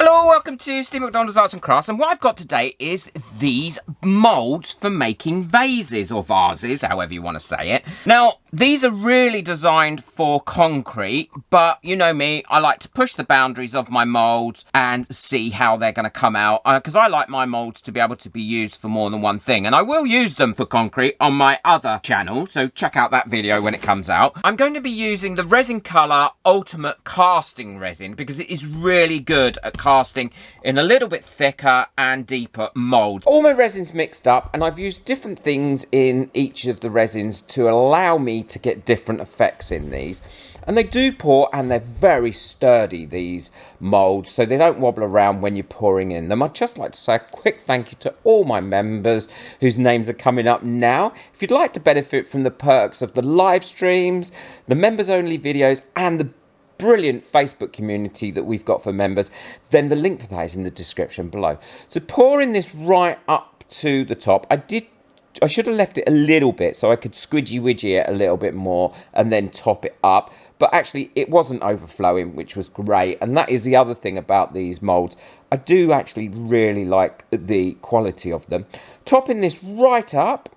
Hello, welcome to Steve McDonald's Arts and Crafts, and what I've got today is these moulds for making vases, or vases, however you want to say it. Now, these are really designed for concrete, but you know me, I like to push the boundaries of my moulds and see how they're going to come out, because I like my moulds to be able to be used for more than one thing, and I will use them for concrete on my other channel, so check out that video when it comes out. I'm going to be using the Resin Colour Ultimate Casting Resin, because it is really good at casting in a little bit thicker and deeper moulds. All my resins mixed up, and I've used different things in each of the resins to allow me to get different effects in these. And they do pour, and they're very sturdy, these moulds, so they don't wobble around when you're pouring in them. I'd just like to say a quick thank you to all my members whose names are coming up now. If you'd like to benefit from the perks of the live streams, the members only videos, and the brilliant Facebook community that we've got for members, then the link for that is in the description below. So pouring this right up to the top, I should have left it a little bit so I could squidgy widgy it a little bit more and then top it up, but actually it wasn't overflowing, which was great. And that is the other thing about these moulds, I do actually really like the quality of them. Topping this right up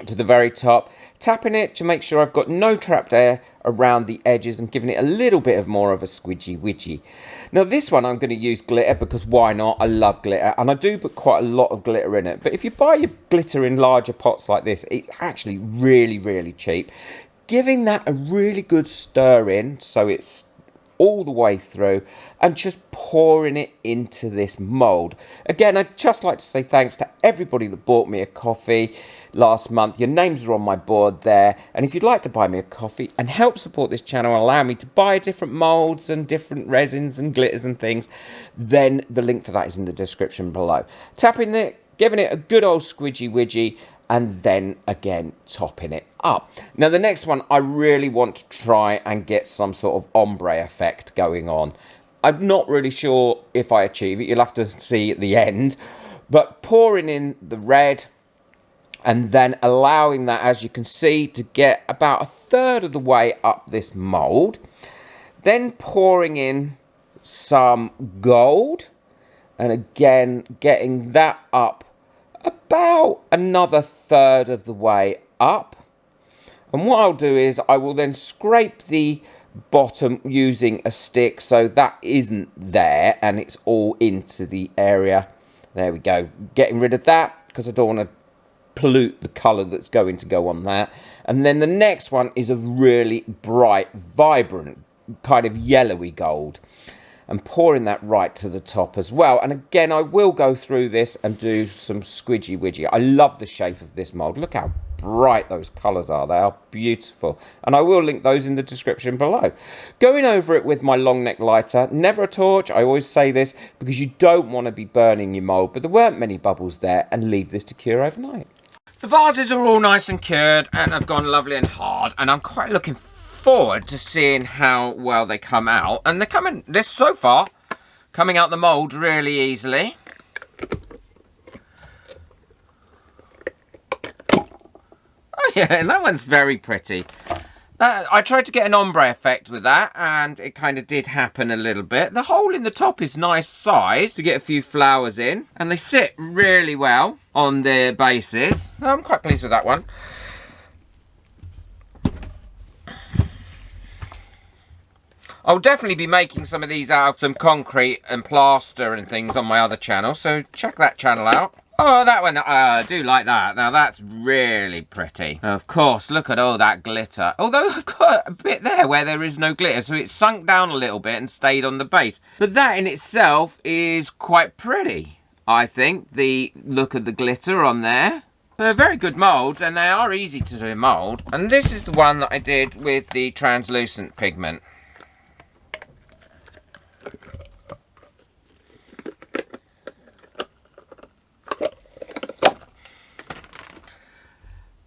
to the very top, tapping it to make sure I've got no trapped air around the edges and giving it a little bit of more of a squidgy widgy. Now this one I'm going to use glitter, because why not? I love glitter, and I do put quite a lot of glitter in it, but if you buy your glitter in larger pots like this, it's actually really cheap. Giving that a really good stir in so it's all the way through, and just pouring it into this mould. Again, I'd just like to say thanks to everybody that bought me a coffee last month. Your names are on my board there, and if you'd like to buy me a coffee and help support this channel and allow me to buy different moulds and different resins and glitters and things, then the link for that is in the description below. Tapping it, giving it a good old squidgy widgy, and then again topping it up. Now the next one, I really want to try and get some sort of ombre effect going on. I'm not really sure if I achieve it, you'll have to see at the end, but pouring in the red and then allowing that, as you can see, to get about a third of the way up this mould, then pouring in some gold, and again getting that up about another third of the way up. And what I'll do is I will then scrape the bottom using a stick so that isn't there and it's all into the area. There we go, getting rid of that because I don't want to pollute the colour that's going to go on that. And then the next one is a really bright, vibrant, kind of yellowy gold, and pouring that right to the top as well. And again, I will go through this and do some squidgy widgy. I love the shape of this mould. Look how bright those colours are. They are beautiful. And I will link those in the description below. Going over it with my long neck lighter, never a torch. I always say this because you don't want to be burning your mould, but there weren't many bubbles there, and leave this to cure overnight. The vases are all nice and cured and have gone lovely and hard, and I'm quite looking forward to seeing how well they come out. And they're coming, this so far, coming out the mould really easily. Oh yeah, and that one's very pretty. I tried to get an ombre effect with that, and it kind of did happen a little bit. The hole in the top is nice size to get a few flowers in, and they sit really well on their bases. I'm quite pleased with that one. I'll definitely be making some of these out of some concrete and plaster and things on my other channel, so check that channel out. Oh, that one, I do like that. Now that's really pretty. Of course, look at all that glitter. Although I've got a bit there where there is no glitter, so it's sunk down a little bit and stayed on the base. But that in itself is quite pretty, I think, the look of the glitter on there. They're very good moulds, and they are easy to do mould. And this is the one that I did with the translucent pigment.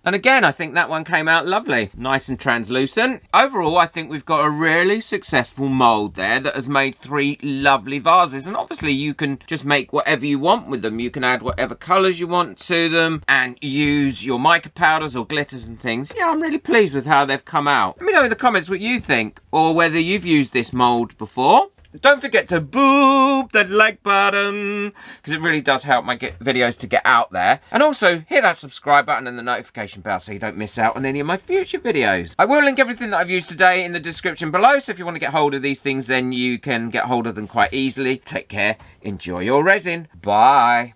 And again, I think that one came out lovely. Nice and translucent. Overall, I think we've got a really successful mould there that has made 3 lovely vases. And obviously, you can just make whatever you want with them. You can add whatever colours you want to them and use your mica powders or glitters and things. Yeah, I'm really pleased with how they've come out. Let me know in the comments what you think, or whether you've used this mould before. don't forget to boop that like button, because it really does help my videos to get out there. And also, hit that subscribe button and the notification bell so you don't miss out on any of my future videos. I will link everything that I've used today in the description below, so if you want to get hold of these things, then you can get hold of them quite easily. Take care, enjoy your resin, bye.